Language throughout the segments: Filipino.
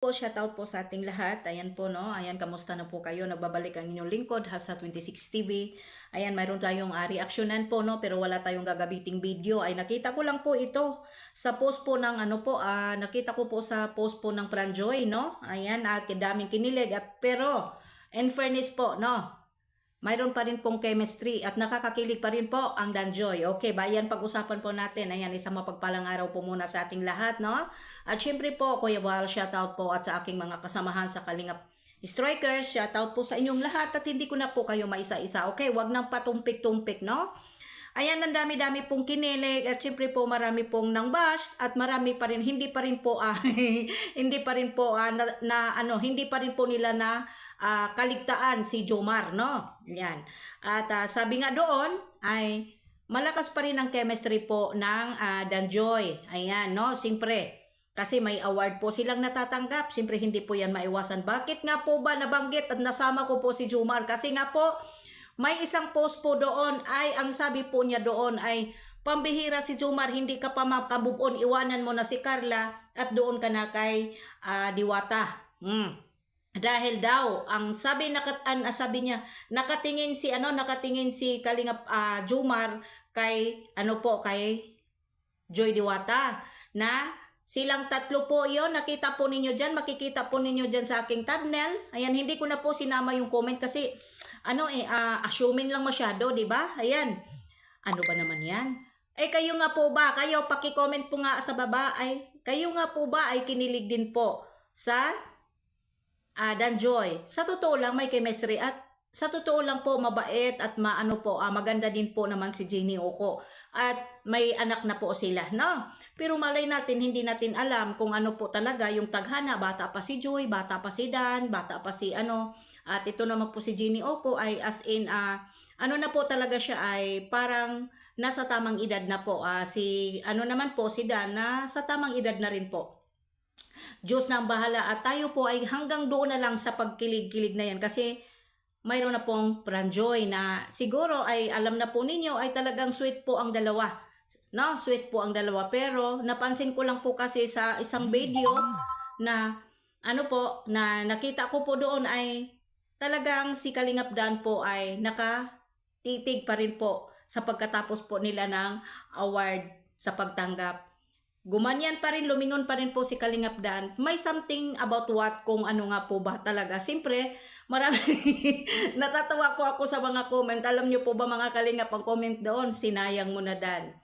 po, shoutout po sa ating lahat. Ayan po, no? Ayan, kamusta na po kayo? Nagbabalik ang inyong lingkod, Hasa 26 TV. Ayan, mayroon tayong reactionan po, no? Pero wala tayong gagabiting video. Ay, nakita ko lang po ito sa post po ng nakita ko po sa post po ng Pranjoy, no? Ayan, daming kinilig. Pero, in fairness po, no? Mayroon pa rin pong chemistry at nakakakilig pa rin po ang Danjoy. Okay, ba yan pag-usapan po natin. Ayan, isang mapagpalang araw po muna sa ating lahat, no? At syempre po, Kuya Val, shoutout po at sa aking mga kasamahan sa Kalingap Strikers, shoutout po sa inyong lahat at hindi ko na po kayo maisa-isa. Okay, wag nang patumpik-tumpik, no? Ayan, ang dami-dami pong kinilig at syempre po marami pong nang bash at marami pa rin, hindi pa rin po, hindi pa rin po, hindi pa rin po nila na kaligtaan si Jomar, no? Yan. At sabi nga doon ay malakas pa rin ang chemistry po ng Danjoy. Ayan, no? Siyempre, kasi may award po silang natatanggap. Siyempre, hindi po yan maiwasan. Bakit nga po ba nabanggit at nasama ko po si Jomar? Kasi nga po, may isang post po doon ay, ang sabi po niya doon ay, pambihira si Jomar, hindi ka pa makabubon, iwanan mo na si Carla at doon ka na kay Diwata. Dahil daw, ang sabi niya, nakatingin si Kalingap Jomar kay kay Joy Diwata na silang tatlo po yon, nakita po ninyo dyan, makikita po ninyo dyan sa aking thumbnail. Ayan, hindi ko na po sinama yung comment kasi assuming lang masyado, di ba? Ayan, ano ba naman yan? Kayo nga po ba, kayo paki-comment po nga sa baba, kayo nga po ba ay kinilig din po sa Danjoy? Sa totoo lang may chemistry at sa totoo lang po mabait at maganda din po naman si Jenny Oco at may anak na po sila, no? Pero malay natin, hindi natin alam kung ano po talaga yung tadhana. Bata pa si Joy, bata pa si Dan, bata pa si at ito naman po si Jenny Oco ay as in na po talaga siya ay parang nasa tamang edad na po. Si Dan na sa tamang edad na rin po. Diyos na ang bahala at tayo po ay hanggang doon na lang sa pagkilig-kilig na yan kasi mayroon na pong Pranjoy na siguro ay alam na po ninyo ay talagang sweet po ang dalawa. No, sweet po ang dalawa. Pero napansin ko lang po kasi sa isang video na na nakita ko po doon ay talagang si Kalingap Dan po ay nakatitig pa rin po sa pagkatapos po nila ng award sa pagtanggap. Gumanyan pa rin, lumingon pa rin po si Kalingap Dan. May something about what, kung ano nga po ba talaga. Siyempre, marami, natatawa po ako sa mga comment. Alam niyo po ba mga Kalingap, ang comment doon, sinayang mo na Dan.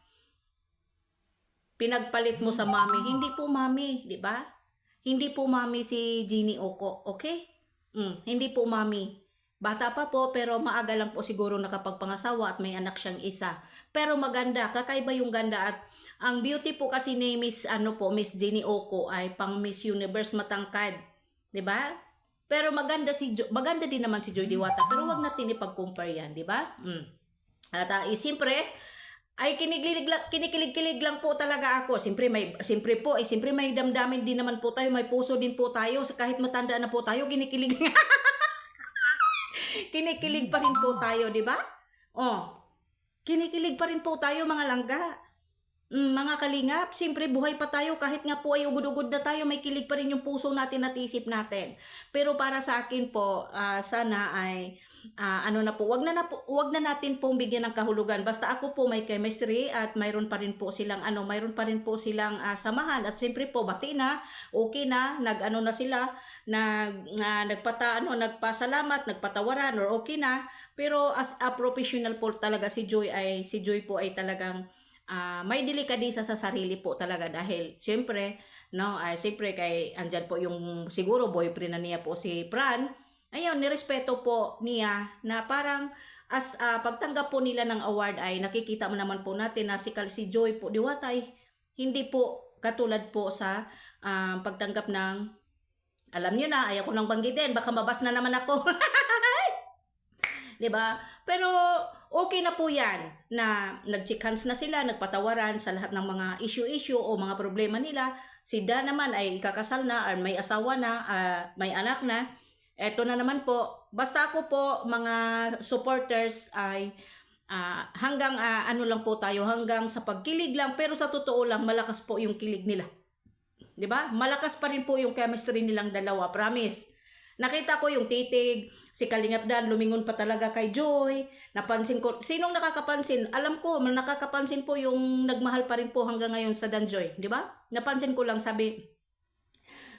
Pinagpalit mo sa mami. Hindi po mami, di ba? Hindi po mami si Jenny Oco, okay? Hindi po mami. Bata pa po pero maaga lang po siguro nakapagpangasawa at may anak siyang isa. Pero maganda, kakaiba yung ganda at ang beauty po kasi ni Miss Miss Jenny Oco ay pang Miss Universe matangkad, 'di ba? Pero maganda din naman si Joy Diwata pero wag natin ipag-compare 'yan, 'di ba? At siyempre ay kinikilig lang po talaga ako. Siyempre may damdamin din naman po tayo, may puso din po tayo. Kahit matanda na po tayo, kinikilig kinikilig pa rin po tayo, di ba? Kinikilig pa rin po tayo mga langga. Mga Kalingap, siyempre buhay pa tayo kahit nga po ay ugod-ugod na tayo, may kilig pa rin yung puso natin at isip natin. Pero para sa akin po, sana ay wag na natin pong bigyan ng kahulugan. Basta ako po may chemistry at mayroon pa rin po silang samahan at siyempre po bati na, okay na, na sila, nagpasalamat, nagpatawaran or okay na. Pero as a professional po talaga si Joy po ay talagang may delikadisa sa sarili po talaga dahil siyempre siyempre kay andyan po yung siguro boyfriend na niya po si Fran. Ayun, nirespeto po niya na parang as pagtanggap po nila ng award ay nakikita mo naman po natin na si Joy po Diwata ay hindi po katulad po sa pagtanggap ng, alam niyo na, ayaw ko nang banggitin, baka mabas na naman ako. Diba? Pero okay na po yan na nag-check hands na sila, nagpatawaran sa lahat ng mga issue o mga problema nila. Si Dan naman ay ikakasal na or may asawa na, may anak na. Eto na naman po, basta ako po mga supporters ay hanggang lang po tayo, hanggang sa pagkilig lang, pero sa totoo lang malakas po yung kilig nila. 'di ba? Malakas pa rin po yung chemistry nilang dalawa, promise. Nakita ko yung titig, si Kalingap Dan, lumingon pa talaga kay Joy. Napansin ko, sinong nakakapansin? Alam ko, nakakapansin po yung nagmahal pa rin po hanggang ngayon sa Danjoy, di ba? Napansin ko lang, sabi,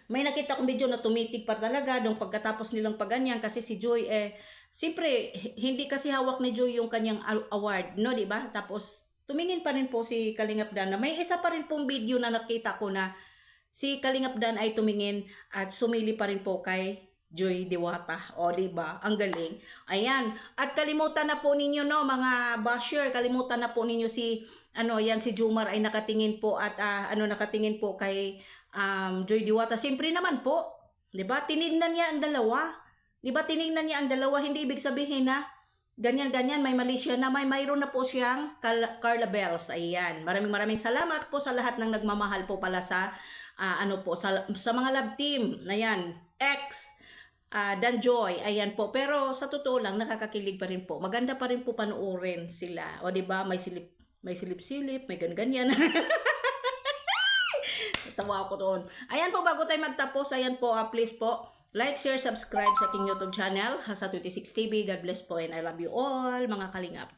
may nakita kong video na tumitig pa talaga nung pagkatapos nilang paganyan kasi si Joy siyempre hindi kasi hawak ni Joy yung kanyang award, no, di ba? Tapos tumingin pa rin po si Kalingap Dan na may isa pa rin pong video na nakita ko na si Kalingap Dan ay tumingin at sumili pa rin po kay Joy Diwata. O, diba? Ang galing. Ayan. At kalimutan na po ninyo, no, mga basher, kalimutan na po ninyo si, si Jumar ay nakatingin po at, nakatingin po kay Joy Diwata. Siyempre naman po, diba? Tinignan niya ang dalawa. Diba? Tinignan niya ang dalawa. Hindi ibig sabihin na, ganyan, may mali siya na mayroon na po siyang Carla Bells. Ayan. Maraming salamat po sa lahat ng nagmamahal po pala sa, sa mga love team. Ayan. Danjoy, ayan po. Pero sa totoo lang, nakakakilig pa rin po. Maganda pa rin po panoorin sila. O, diba? May silip-silip, may ganyan. Tawa ako doon. Ayan po, bago tayo magtapos, ayan po, please po, like, share, subscribe sa aking YouTube channel, Hasa 26 TV. God bless po and I love you all, mga kalingap.